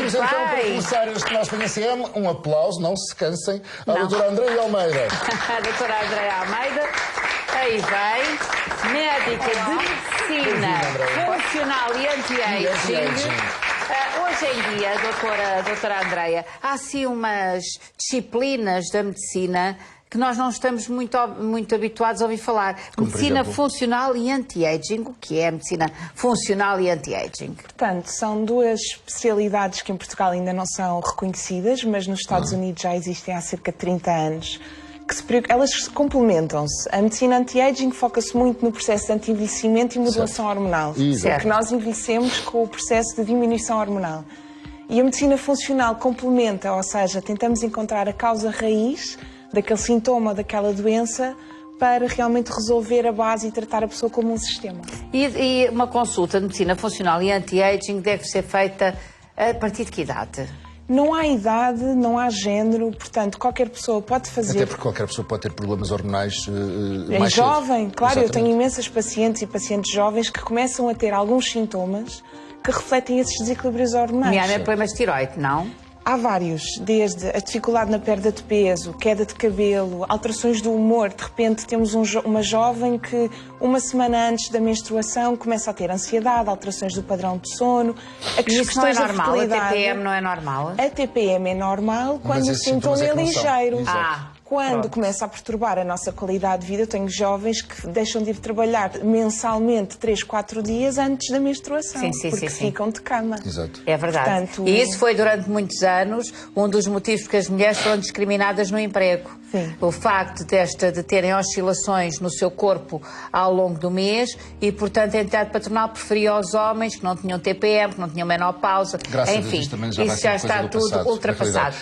Vamos então, para começar este nosso PNCM, um aplauso, não se cansem, à doutora Andreia Almeida. A doutora Andreia Almeida, aí vem, médica de medicina funcional e anti-aging. Hoje em dia, doutora Andreia, há assim umas disciplinas da medicina que nós não estamos muito habituados a ouvir falar. Como, medicina funcional e anti-aging. O que é a medicina funcional e anti-aging? Portanto, são duas especialidades que em Portugal ainda não são reconhecidas, mas nos Estados Unidos já existem há cerca de 30 anos. Elas complementam-se. A medicina anti-aging foca-se muito no processo de anti-envelhecimento e modulação hormonal. Porque nós envelhecemos com o processo de diminuição hormonal. E a medicina funcional complementa, ou seja, tentamos encontrar a causa raiz daquele sintoma, daquela doença, para realmente resolver a base e tratar a pessoa como um sistema. E uma consulta de medicina funcional e anti-aging deve ser feita a partir de que idade? Não há idade, não há género, portanto, qualquer pessoa pode fazer... Até porque qualquer pessoa pode ter problemas hormonais mais jovem, cedo. claro, Exatamente. eu tenho imensas pacientes e pacientes jovens que começam a ter alguns sintomas que refletem esses desequilíbrios hormonais. Não é problemas de tiroide, não? Há vários, desde a dificuldade na perda de peso, queda de cabelo, alterações do humor. De repente temos uma jovem que uma semana antes da menstruação começa a ter ansiedade, alterações do padrão de sono. Isso não é normal? A TPM não é normal? A TPM é normal quando o sintoma é ligeiro. Quando começa a perturbar a nossa qualidade de vida, eu tenho jovens que deixam de ir trabalhar mensalmente 3, 4 dias antes da menstruação, porque ficam de cama. Exato. É verdade. Portanto, e isso foi durante muitos anos um dos motivos porque as mulheres foram discriminadas no emprego. Sim. O facto de terem oscilações no seu corpo ao longo do mês e, portanto, a entidade patronal preferia os homens que não tinham TPM, que não tinham menopausa. Graças enfim, a Deus, também isso já está tudo ultrapassado.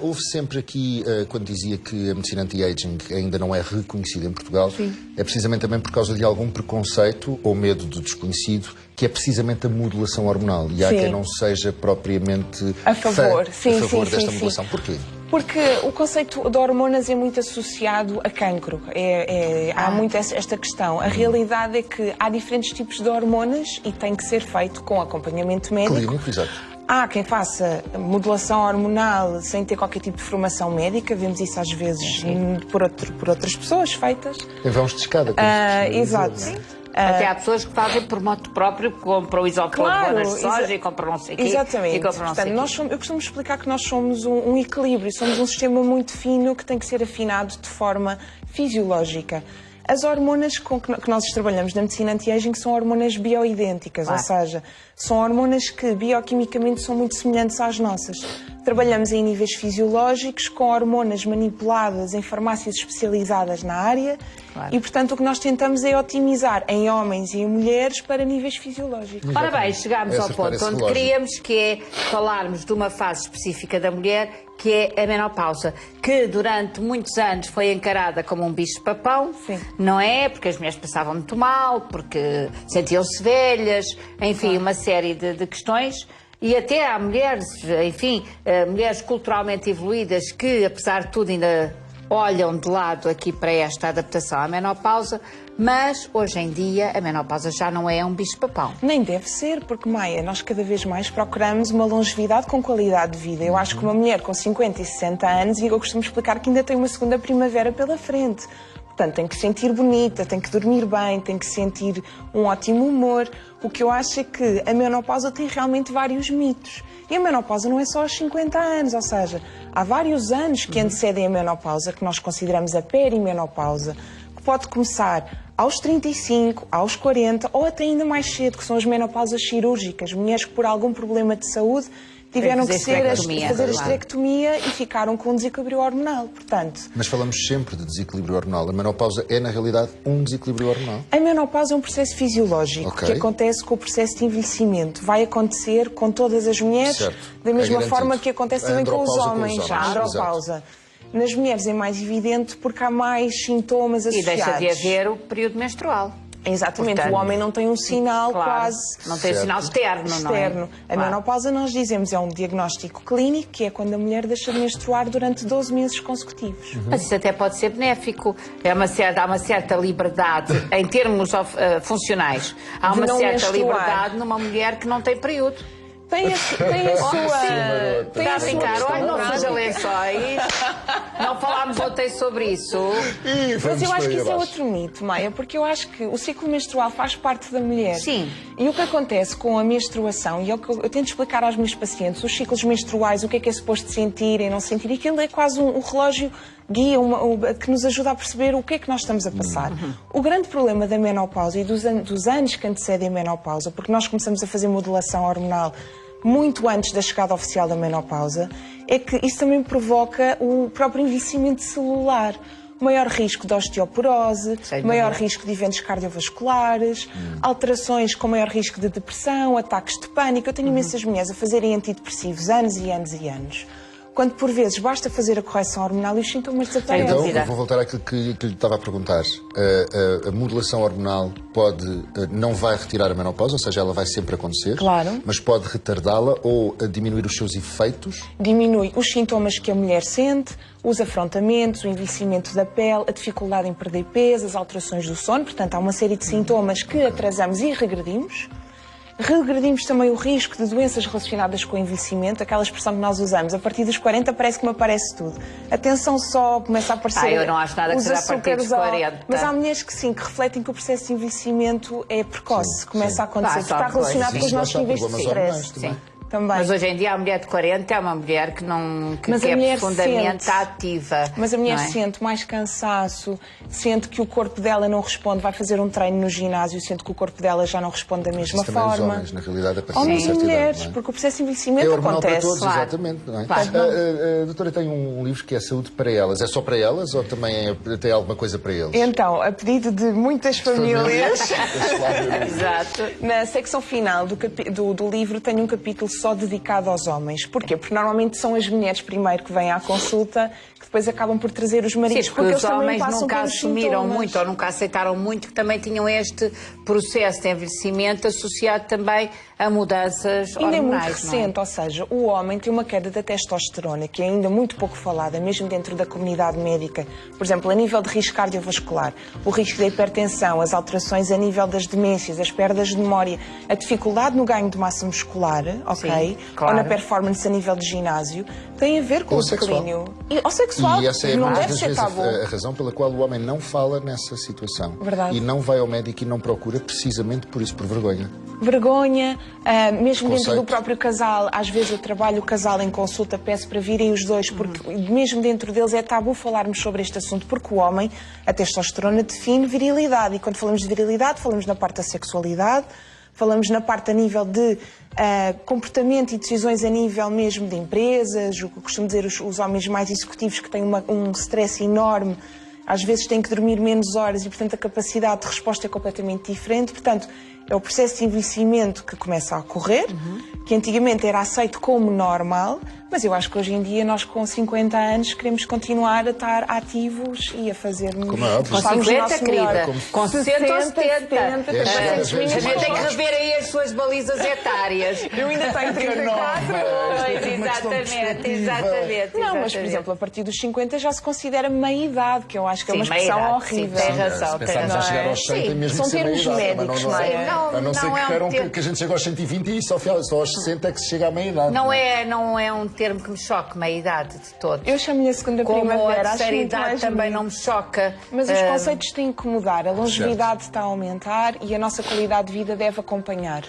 Houve sempre aqui, quando dizia que a medicina anti-aging ainda não é reconhecida em Portugal, é precisamente também por causa de algum preconceito ou medo do desconhecido, que é precisamente a modulação hormonal. E há quem não seja propriamente a favor, desta modulação. Porquê? Porque o conceito de hormonas é muito associado a cancro. Há muito esta questão. A realidade é que há diferentes tipos de hormonas e tem que ser feito com acompanhamento médico. Clínico, exato. Há quem faça modulação hormonal sem ter qualquer tipo de formação médica. Vemos isso às vezes por outras pessoas feitas. Em vãos de escada. Exato. Até há pessoas que fazem por moto próprio, compram isopor de soja e compram não sei o quê. Exatamente. Portanto, eu costumo explicar que nós somos um equilíbrio, somos um sistema muito fino que tem que ser afinado de forma fisiológica. As hormonas que nós trabalhamos na medicina anti-aging são hormonas bioidênticas, ou seja, são hormonas que bioquimicamente são muito semelhantes às nossas. Trabalhamos em níveis fisiológicos com hormonas manipuladas em farmácias especializadas na área e, portanto, o que nós tentamos é otimizar em homens e em mulheres para níveis fisiológicos. Ora bem, chegámos ao ponto onde queríamos, que é falarmos de uma fase específica da mulher, que é a menopausa, que durante muitos anos foi encarada como um bicho-papão, não é? Porque as mulheres passavam muito mal, porque sentiam-se velhas, enfim, uma série de questões. E até há mulheres, enfim, mulheres culturalmente evoluídas que, apesar de tudo, ainda olham de lado aqui para esta adaptação à menopausa, mas hoje em dia a menopausa já não é um bicho-papão. Nem deve ser, porque, Maia, nós cada vez mais procuramos uma longevidade com qualidade de vida. Eu acho que uma mulher com 50 e 60 anos, e eu costumo explicar que ainda tem uma segunda primavera pela frente. Portanto, tem que se sentir bonita, tem que dormir bem, tem que sentir um ótimo humor. O que eu acho é que a menopausa tem realmente vários mitos. E a menopausa não é só aos 50 anos, ou seja, há vários anos que antecedem a menopausa, que nós consideramos a perimenopausa, que pode começar aos 35, aos 40 ou até ainda mais cedo, que são as menopausas cirúrgicas. Mulheres que por algum problema de saúde tiveram que fazer a esterectomia e ficaram com um desequilíbrio hormonal, portanto... Mas falamos sempre de desequilíbrio hormonal. A menopausa é, na realidade, um desequilíbrio hormonal? A menopausa é um processo fisiológico que acontece com o processo de envelhecimento. Vai acontecer com todas as mulheres, da mesma forma que acontece também com os homens. A andropausa. Nas mulheres é mais evidente porque há mais sintomas associados. E deixa de haver o período menstrual. Exatamente, portanto, o homem não tem um sinal quase... Não tem um sinal externo, não é? A menopausa, nós dizemos, é um diagnóstico clínico, que é quando a mulher deixa de menstruar durante 12 meses consecutivos. Mas isso até pode ser benéfico. Há uma certa liberdade, em termos funcionais. Há uma certa liberdade numa mulher que não tem período. Tem a sua... Está a brincar, olha, não seja lençóis. Não falámos ontem sobre isso. Mas eu acho que isso é outro mito, Maia, porque eu acho que o ciclo menstrual faz parte da mulher. Sim. E o que acontece com a menstruação, e é o que eu tento explicar aos meus pacientes, os ciclos menstruais, o que é suposto sentir e não sentir, aquilo é quase um relógio guia que nos ajuda a perceber o que é que nós estamos a passar. O grande problema da menopausa e dos anos que antecedem a menopausa, porque nós começamos a fazer modulação hormonal muito antes da chegada oficial da menopausa, é que isso também provoca o próprio envelhecimento celular. Maior risco de osteoporose, maior risco de eventos cardiovasculares, alterações com maior risco de depressão, ataques de pânico. Eu tenho imensas mulheres a fazerem antidepressivos anos e anos e anos, quando por vezes basta fazer a correção hormonal e os sintomas desaparecem. Então, eu vou voltar àquilo que lhe estava a perguntar. A modulação hormonal não vai retirar a menopausa, ou seja, ela vai sempre acontecer, claro, mas pode retardá-la ou diminuir os seus efeitos? Diminui os sintomas que a mulher sente, os afrontamentos, o envelhecimento da pele, a dificuldade em perder peso, as alterações do sono. Portanto, há uma série de sintomas que atrasamos e regredimos. Regredimos também o risco de doenças relacionadas com o envelhecimento, aquela expressão que nós usamos. A partir dos 40 parece que me aparece tudo. A tensão só começa a aparecer. Eu não acho nada que seja a partir dos 40. Mas há mulheres que sim, que refletem que o processo de envelhecimento é precoce, começa a acontecer, porque está relacionado com os nossos níveis de stress. Sim. Também. Mas hoje em dia a mulher de 40 é uma mulher que é profundamente ativa. Mas a mulher sente mais cansaço, sente que o corpo dela não responde, vai fazer um treino no ginásio, sente que o corpo dela já não responde da mesma forma. Os homens, na realidade, a partir de homens uma certa e mulheres, idade, porque o processo de envelhecimento acontece. Para todos, claro. Exatamente. Não é? Claro. A doutora tem um livro que é Saúde para Elas. É só para elas ou também tem alguma coisa para eles? Então, a pedido de muitas famílias, Exato. Na secção final do livro tem um capítulo só dedicado aos homens. Porquê? Porque normalmente são as mulheres primeiro que vêm à consulta, que depois acabam por trazer os maridos. Sim, porque eles os também homens passam nunca pelos assumiram sintomas. muito ou nunca aceitaram muito que também tinham este processo de envelhecimento associado também a mudanças ainda hormonais. é muito recente, ou seja, o homem tem uma queda da testosterona, que é ainda muito pouco falada, mesmo dentro da comunidade médica. Por exemplo, a nível de risco cardiovascular, o risco da hipertensão, as alterações a nível das demências, as perdas de memória, a dificuldade no ganho de massa muscular, ok? Sim, claro. Ou na performance a nível de ginásio, tem a ver com o declínio. Ou sexual, e essa é não deve muitas ser vezes tabu. a razão pela qual o homem não fala nessa situação. Verdade. E não vai ao médico e não procura precisamente por isso, por vergonha. Vergonha, mesmo Conceito. dentro do próprio casal, às vezes eu trabalho o casal em consulta, peço para virem os dois, porque mesmo dentro deles é tabu falarmos sobre este assunto, porque o homem, a testosterona define virilidade, e quando falamos de virilidade, falamos na parte da sexualidade, falamos na parte a nível de comportamento e decisões a nível mesmo de empresas, o que eu costumo dizer, os homens mais executivos que têm um stress enorme, às vezes têm que dormir menos horas e, portanto, a capacidade de resposta é completamente diferente. Portanto, é o processo de envelhecimento que começa a ocorrer, que antigamente era aceito como normal, mas eu acho que hoje em dia nós com 50 anos queremos continuar a estar ativos e a fazermos... Como é óbvio. Com 50, querida. Com 60 ou 70. A gente tem que rever aí as suas balizas etárias. Eu ainda tenho 34. Exatamente. Não, mas, por exemplo, a partir dos 50 já se considera meia-idade, que eu acho que é uma expressão horrível. Sim, tem razão. Se pensarmos a chegar aos 100, tem mesmo São que ser termos meia-idade. médicos, Não é? não é? A não ser que queiram que a gente chegue aos 120 e só aos 60 é que se chega à meia-idade. Não é um termo que me choque, meia-idade, de todo. Eu chamo-lhe a segunda Como primavera. a Acho terceira muito idade mais também bonito. não me choca. Mas os conceitos têm que mudar. A longevidade está a aumentar e a nossa qualidade de vida deve acompanhar.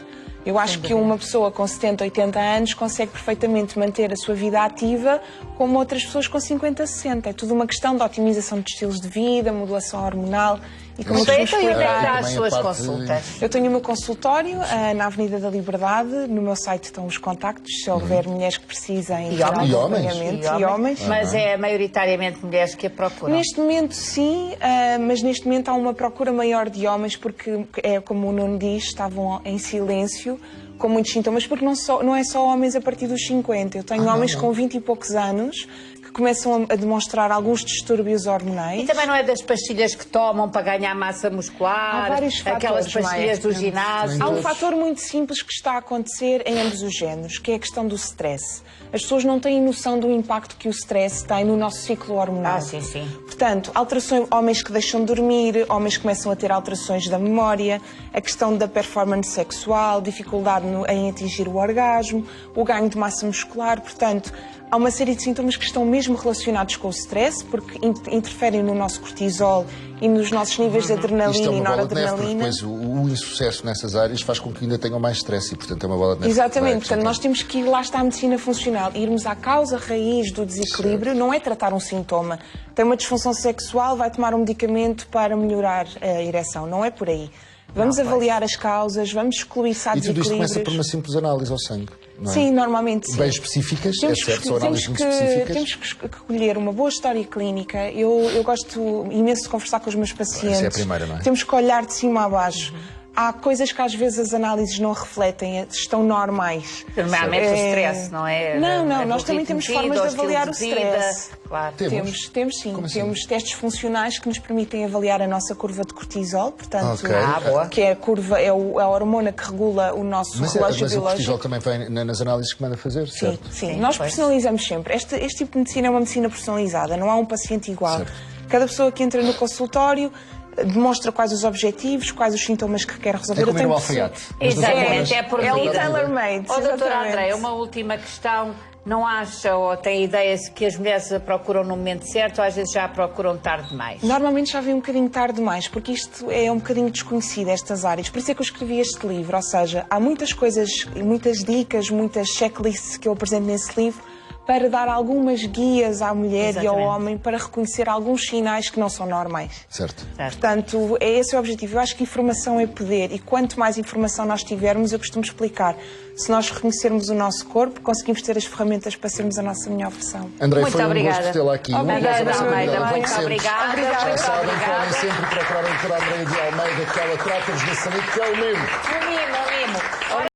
Eu acho que uma pessoa com 70, 80 anos consegue perfeitamente manter a sua vida ativa como outras pessoas com 50, 60. É tudo uma questão de otimização de estilos de vida, modulação hormonal. E como eu costumo explicar, as suas consultas. eu tenho o meu consultório na Avenida da Liberdade. No meu site estão os contactos, se houver mulheres que precisem E de homens? acompanhamento. E homens. Mas é maioritariamente mulheres que a procuram. Neste momento, sim, mas neste momento há uma procura maior de homens porque, é como o Nuno diz, estavam em silêncio, com muitos sintomas, porque não é só homens a partir dos 50. Eu tenho homens com 20 e poucos anos que começam a demonstrar alguns distúrbios hormonais. E também não é das pastilhas que tomam para ganhar massa muscular? Há vários fatores, aquelas pastilhas do ginásio? Há um fator muito simples que está a acontecer em ambos os géneros, que é a questão do stress. As pessoas não têm noção do impacto que o stress tem no nosso ciclo hormonal. Sim. Portanto, alterações, homens que deixam de dormir, homens que começam a ter alterações da memória, a questão da performance sexual, dificuldade em atingir o orgasmo, o ganho de massa muscular. Portanto, há uma série de sintomas que estão mesmo relacionados com o stress, porque interferem no nosso cortisol e nos nossos níveis de adrenalina e noradrenalina. Depois o insucesso nessas áreas faz com que ainda tenham mais stress e, portanto, é uma bola de neve. Exatamente, portanto, nós temos que ir, lá está a medicina funcional, irmos à causa raiz do desequilíbrio, não é tratar um sintoma. Tem uma disfunção sexual, vai tomar um medicamento para melhorar a ereção, não é por aí. Vamos avaliar as causas, vamos excluir se há desequilíbrios. E tudo isto começa por uma simples análise ao sangue, não é? Sim, normalmente sim. Bem específicas, é certo, são análises muito específicas. Temos que escolher uma boa história clínica. Eu gosto imenso de conversar com os meus pacientes. Essa é a primeira, não é? Temos que olhar de cima a baixo. Há coisas que às vezes as análises não refletem, estão normais. Normalmente o stress, não é? Não, nós também temos formas de avaliar o stress. Claro. Temos sim. Como assim? Temos testes funcionais que nos permitem avaliar a nossa curva de cortisol, portanto, boa. que é a curva, é a hormona que regula o nosso relógio biológico. Mas o cortisol também vem nas análises que manda fazer, certo? Sim. Nós personalizamos sempre. Este tipo de medicina é uma medicina personalizada, não há um paciente igual. Certo. Cada pessoa que entra no consultório demonstra quais os objetivos, quais os sintomas que quer resolver. É comer um alfaiate. Exatamente, é por É um medida. tailor-made. Doutora Andréia, uma última questão. Não acha ou tem ideia que as mulheres a procuram no momento certo ou às vezes já a procuram tarde demais? Normalmente já vem um bocadinho tarde demais, porque isto é um bocadinho desconhecido, estas áreas. Por isso é que eu escrevi este livro, ou seja, há muitas coisas, muitas dicas, muitas checklists que eu apresento nesse livro para dar algumas guias à mulher e ao homem para reconhecer alguns sinais que não são normais. Certo. Portanto, é esse o objetivo. Eu acho que informação é poder e quanto mais informação nós tivermos, eu costumo explicar, se nós reconhecermos o nosso corpo, conseguimos ter as ferramentas para sermos a nossa melhor versão. Andréia, foi um gosto tê-la aqui. Obrigada, Almeida. muito obrigada. Já sabem, podem sempre procurar a doutora Andréia de Almeida, que ela trata-vos da saúde, que é o mesmo.